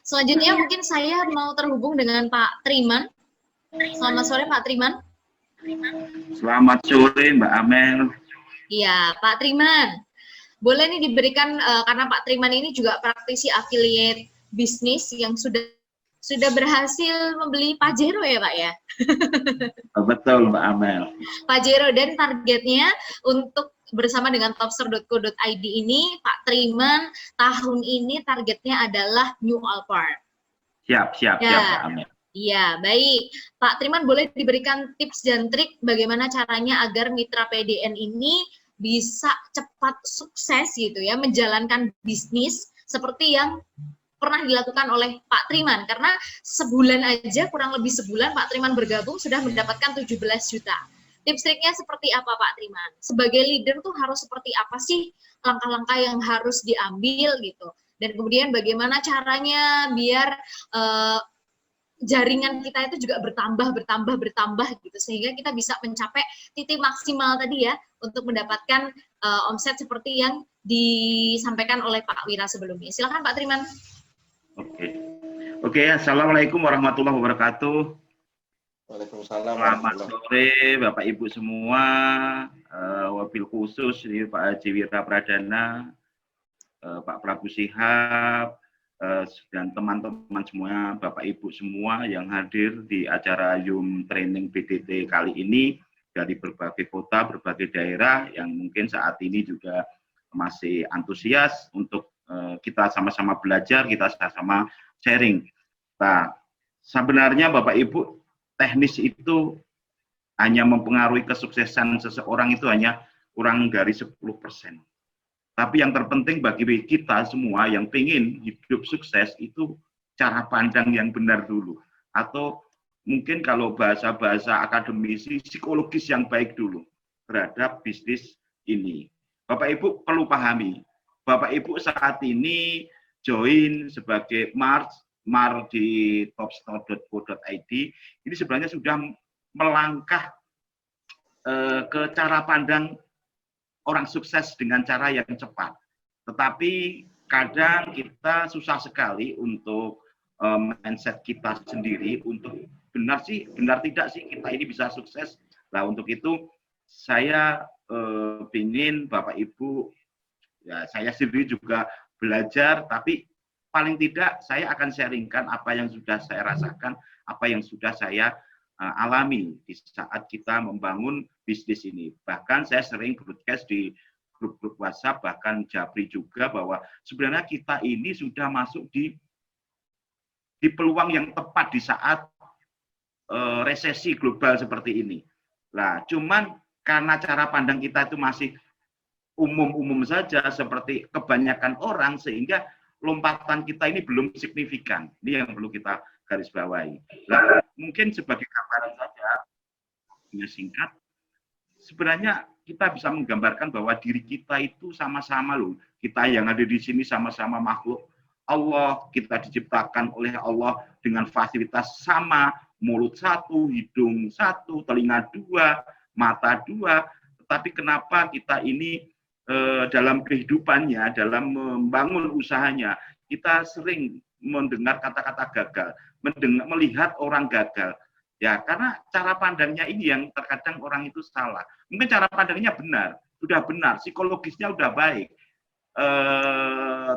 Selanjutnya mungkin saya mau terhubung dengan Pak Triman. Selamat sore Pak Triman. Selamat sore Mbak Amel. Iya Pak Triman. Boleh nih diberikan karena Pak Triman ini juga praktisi affiliate bisnis yang sudah berhasil membeli Pajero ya Pak ya? Betul Mbak Amel. Pajero, dan targetnya untuk bersama dengan topster.co.id ini Pak Triman tahun ini targetnya adalah New Alphard. Siap Mbak Amel. Iya, baik. Pak Triman, boleh diberikan tips dan trik bagaimana caranya agar mitra PDN ini bisa cepat sukses gitu ya, menjalankan bisnis seperti yang pernah dilakukan oleh Pak Triman, karena sebulan aja, kurang lebih sebulan Pak Triman bergabung sudah mendapatkan 17 juta. Tips triknya seperti apa Pak Triman? Sebagai leader tuh harus seperti apa sih langkah-langkah yang harus diambil gitu? Dan kemudian bagaimana caranya biar jaringan kita itu juga bertambah gitu, sehingga kita bisa mencapai titik maksimal tadi ya untuk mendapatkan omset seperti yang disampaikan oleh Pak Wira sebelumnya. Silakan Pak Triman. Oke, assalamualaikum warahmatullahi wabarakatuh. Waalaikumsalam. Selamat sore Bapak Ibu semua, wabil khusus Pak Haji Wira Pradana, Pak Prabu Shihab, dan teman-teman semua, Bapak Ibu semua yang hadir di acara Zoom Training BDT kali ini dari berbagai kota, berbagai daerah yang mungkin saat ini juga masih antusias untuk kita sama-sama belajar, kita sama-sama sharing. Nah, sebenarnya Bapak Ibu, teknis itu hanya mempengaruhi kesuksesan seseorang itu hanya kurang dari 10%. Tapi yang terpenting bagi kita semua yang ingin hidup sukses itu cara pandang yang benar dulu. Atau mungkin kalau bahasa-bahasa akademisi, psikologis yang baik dulu terhadap bisnis ini. Bapak Ibu perlu pahami, Bapak Ibu saat ini join sebagai Mar di topstore.co.id, ini sebenarnya sudah melangkah ke cara pandang orang sukses dengan cara yang cepat. Tetapi kadang kita susah sekali untuk mindset kita sendiri untuk benar tidak sih kita ini bisa sukses. Nah, untuk itu saya ingin Bapak Ibu, ya saya sendiri juga belajar, tapi paling tidak saya akan sharingkan apa yang sudah saya rasakan, apa yang sudah saya alami di saat kita membangun bisnis ini. Bahkan saya sering broadcast di grup-grup WhatsApp, bahkan Japri juga, bahwa sebenarnya kita ini sudah masuk di peluang yang tepat di saat resesi global seperti ini. Nah, cuman karena cara pandang kita itu masih umum-umum saja seperti kebanyakan orang, sehingga lompatan kita ini belum signifikan. Ini yang perlu kita garis bawahi. Nah, mungkin sebagai gambaran saja, singkat, sebenarnya kita bisa menggambarkan bahwa diri kita itu sama-sama loh. Kita yang ada di sini sama-sama makhluk Allah, kita diciptakan oleh Allah dengan fasilitas sama, mulut satu, hidung satu, telinga dua, mata dua. Tetapi kenapa kita ini dalam kehidupannya, dalam membangun usahanya, kita sering mendengar kata-kata gagal, melihat orang gagal. Ya, karena cara pandangnya ini yang terkadang orang itu salah. Mungkin cara pandangnya benar, sudah benar, psikologisnya sudah baik.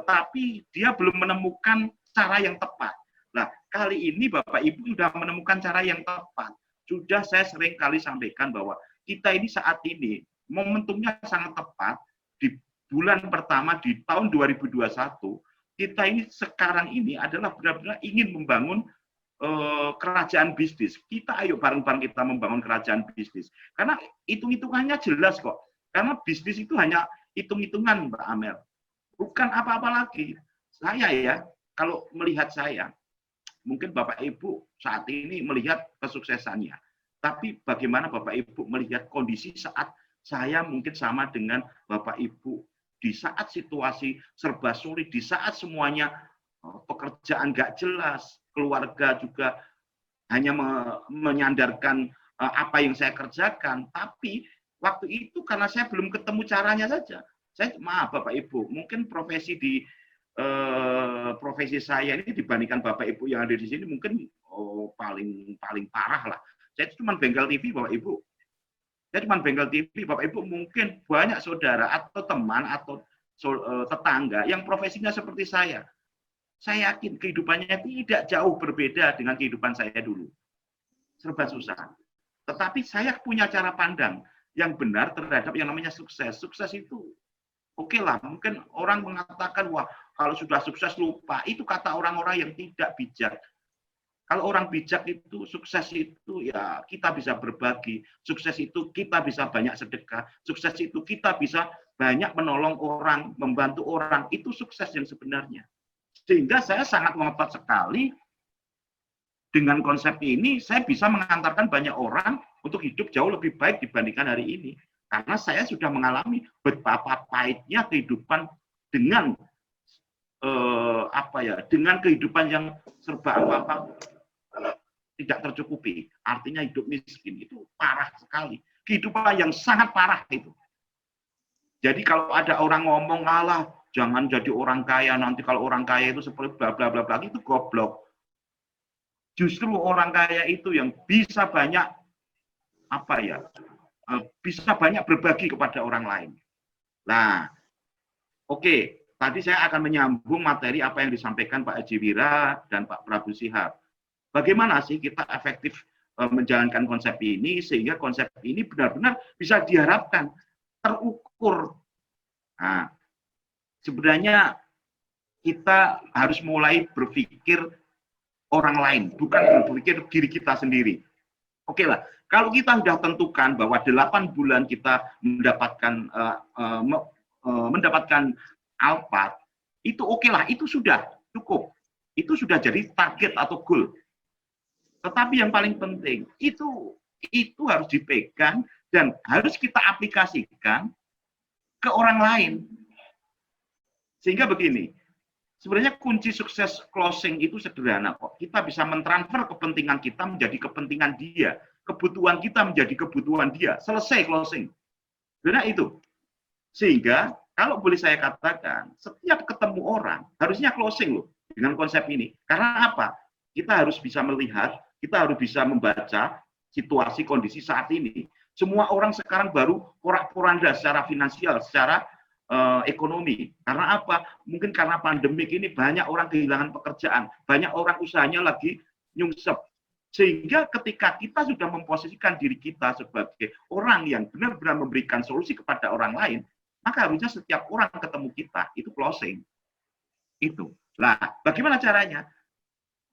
Tapi dia belum menemukan cara yang tepat. Nah, kali ini Bapak Ibu sudah menemukan cara yang tepat. Sudah saya sering kali sampaikan bahwa kita ini saat ini, momentumnya sangat tepat, di bulan pertama di tahun 2021, kita ini sekarang ini adalah benar-benar ingin membangun kerajaan bisnis. Kita ayo bareng-bareng kita membangun kerajaan bisnis. Karena hitung-hitungannya jelas kok. Karena bisnis itu hanya hitung-hitungan, Mbak Amel. Bukan apa-apa lagi. Saya ya, kalau melihat saya, mungkin Bapak Ibu saat ini melihat kesuksesannya. Tapi bagaimana Bapak Ibu melihat kondisi saat saya mungkin sama dengan Bapak Ibu di saat situasi serba sulit, di saat semuanya pekerjaan nggak jelas, keluarga juga hanya menyandarkan apa yang saya kerjakan. Tapi waktu itu karena saya belum ketemu caranya saja. Saya maaf Bapak Ibu, mungkin profesi di profesi saya ini dibandingkan Bapak Ibu yang ada di sini mungkin paling parah lah. Saya cuma bengkel TV Bapak Ibu. Saya cuma bengkel TV Bapak Ibu, mungkin banyak saudara atau teman atau tetangga yang profesinya seperti saya. Saya yakin kehidupannya tidak jauh berbeda dengan kehidupan saya dulu. Serba susah. Tetapi saya punya cara pandang yang benar terhadap yang namanya sukses. Sukses itu oke lah, mungkin orang mengatakan, wah kalau sudah sukses lupa. Itu kata orang-orang yang tidak bijak. Kalau orang bijak itu, sukses itu ya kita bisa berbagi. Sukses itu kita bisa banyak sedekah. Sukses itu kita bisa banyak menolong orang, membantu orang. Itu sukses yang sebenarnya. Sehingga saya sangat ngotot sekali dengan konsep ini, saya bisa mengantarkan banyak orang untuk hidup jauh lebih baik dibandingkan hari ini. Karena saya sudah mengalami betapa pahitnya kehidupan dengan dengan kehidupan yang serba apa-apa tidak tercukupi. Artinya hidup miskin itu parah sekali. Kehidupan yang sangat parah itu. Jadi kalau ada orang ngomong, alah jangan jadi orang kaya, nanti kalau orang kaya itu seperti bla bla bla bla, itu goblok. Justru orang kaya itu yang bisa banyak bisa banyak berbagi kepada orang lain. Nah, oke, tadi saya akan menyambung materi apa yang disampaikan Pak Haji Wira dan Pak Prabu Shihab. Bagaimana sih kita efektif menjalankan konsep ini sehingga konsep ini benar-benar bisa diharapkan terukur. Nah, sebenarnya kita harus mulai berpikir orang lain, bukan berpikir diri kita sendiri. Oke lah, kalau kita sudah tentukan bahwa 8 bulan kita mendapatkan Alphard, itu oke lah, itu sudah cukup. Itu sudah jadi target atau goal. Tetapi yang paling penting, itu harus dipegang dan harus kita aplikasikan ke orang lain. Sehingga begini, sebenarnya kunci sukses closing itu sederhana kok. Kita bisa mentransfer kepentingan kita menjadi kepentingan dia. Kebutuhan kita menjadi kebutuhan dia. Selesai closing. Benar itu. Sehingga, kalau boleh saya katakan, setiap ketemu orang, harusnya closing loh dengan konsep ini. Karena apa? Kita harus bisa melihat, kita harus bisa membaca situasi kondisi saat ini. Semua orang sekarang baru porak-poranda secara finansial, secara ekonomi. Karena apa? Mungkin karena pandemik ini banyak orang kehilangan pekerjaan, banyak orang usahanya lagi nyungsep. Sehingga ketika kita sudah memposisikan diri kita sebagai orang yang benar-benar memberikan solusi kepada orang lain, maka harusnya setiap orang ketemu kita itu closing. Itu. Nah, bagaimana caranya?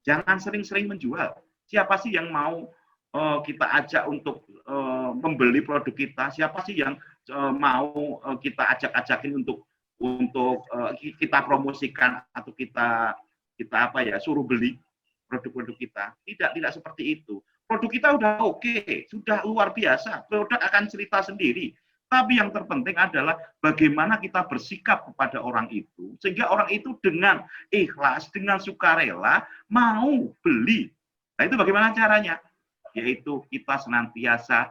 Jangan sering-sering menjual. Siapa sih yang mau kita ajak untuk membeli produk kita? Siapa sih yang mau kita ajak-ajakin untuk kita promosikan atau kita suruh beli produk-produk kita? Tidak seperti itu. Produk kita udah oke, sudah luar biasa. Produk akan cerita sendiri. Tapi yang terpenting adalah bagaimana kita bersikap kepada orang itu, sehingga orang itu dengan ikhlas, dengan sukarela mau beli. Nah itu bagaimana caranya? Yaitu kita senantiasa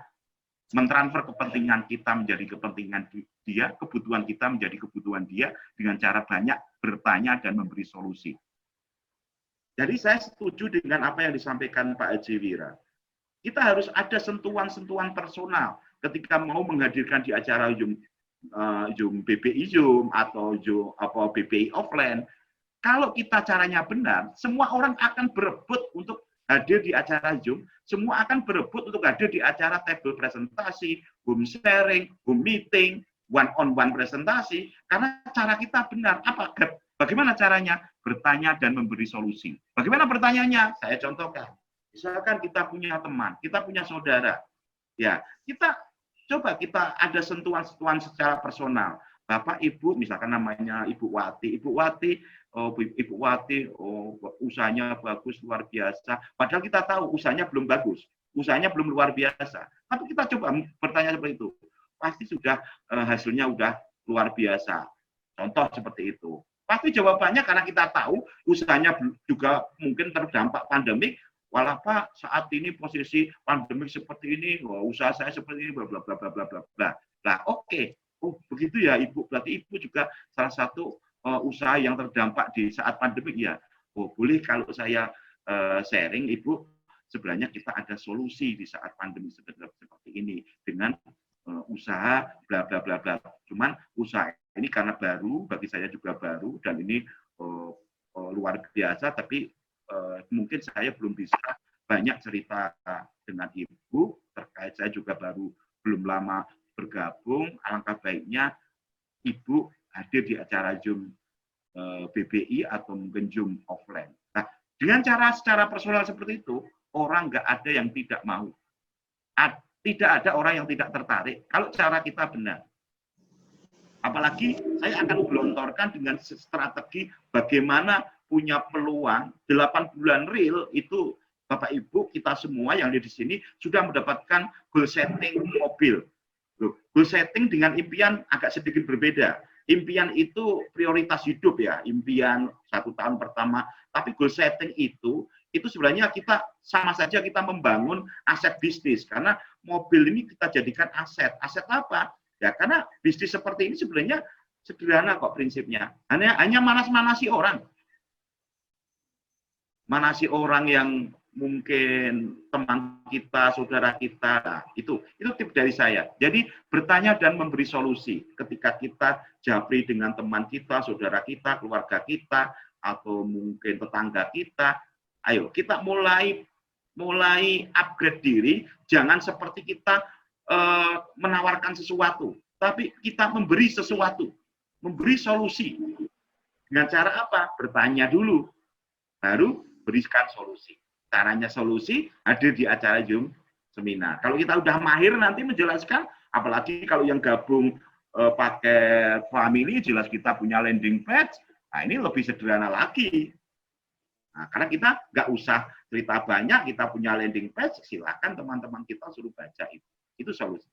mentransfer kepentingan kita menjadi kepentingan dia, kebutuhan kita menjadi kebutuhan dia, dengan cara banyak bertanya dan memberi solusi. Jadi saya setuju dengan apa yang disampaikan Pak Haji Wira. Kita harus ada sentuhan-sentuhan personal ketika mau menghadirkan di acara Zoom BBI Zoom atau BBI offline. Kalau kita caranya benar, semua orang akan berebut untuk hadir di acara Zoom, semua akan berebut untuk hadir di acara table presentasi, home sharing, home meeting, one-on-one presentasi, karena cara kita benar. Bagaimana caranya? Bertanya dan memberi solusi. Bagaimana bertanyanya? Saya contohkan. Misalkan kita punya teman, kita punya saudara, ya kita ada sentuhan-sentuhan secara personal. Bapak, Ibu, misalkan namanya Ibu Wati, usahanya bagus, luar biasa. Padahal kita tahu usahanya belum bagus, usahanya belum luar biasa. Tapi kita coba bertanya seperti itu, pasti sudah hasilnya udah luar biasa. Contoh seperti itu. Pasti jawabannya karena kita tahu usahanya juga mungkin terdampak pandemik. Walau Pak, saat ini posisi pandemik seperti ini, usaha saya seperti ini, bla bla bla bla bla bla. Nah, oke. Oh, begitu ya Ibu. Berarti Ibu juga salah satu usaha yang terdampak di saat pandemi, ya, oh boleh kalau saya sharing, Ibu, sebenarnya kita ada solusi di saat pandemi seperti ini dengan usaha bla bla bla bla. Cuman usaha ini karena baru, bagi saya juga baru, dan ini luar biasa, tapi mungkin saya belum bisa banyak cerita dengan Ibu terkait, saya juga belum lama bergabung. Alangkah baiknya Ibu hadir di acara Zoom BBI atau mungkin Zoom offline. Nah, dengan secara personal seperti itu, orang nggak ada yang tidak mau. Tidak ada orang yang tidak tertarik kalau cara kita benar. Apalagi saya akan gelontorkan dengan strategi bagaimana punya peluang 8 bulan real itu, Bapak Ibu, kita semua yang ada di sini sudah mendapatkan goal setting mobil. Goal setting dengan impian agak sedikit berbeda. Impian itu prioritas hidup ya, impian 1 tahun pertama. Tapi goal setting itu sebenarnya kita sama saja kita membangun aset bisnis. Karena mobil ini kita jadikan aset. Aset apa? Ya karena bisnis seperti ini sebenarnya sederhana kok prinsipnya. Hanya manas-manasi orang. Manasi orang yang mungkin teman kita, saudara kita, nah, itu tip dari saya. Jadi bertanya dan memberi solusi ketika kita japri dengan teman kita, saudara kita, keluarga kita, atau mungkin tetangga kita. Ayo kita mulai upgrade diri, jangan seperti kita menawarkan sesuatu, tapi kita memberi sesuatu, memberi solusi. Dengan cara apa? Bertanya dulu, baru berikan solusi. Caranya solusi hadir di acara Zoom seminar. Kalau kita udah mahir nanti menjelaskan, apalagi kalau yang gabung pakai family, jelas kita punya landing page, nah ini lebih sederhana lagi. Nah, karena kita nggak usah cerita banyak, kita punya landing page, silakan teman-teman kita suruh baca itu. Itu solusi.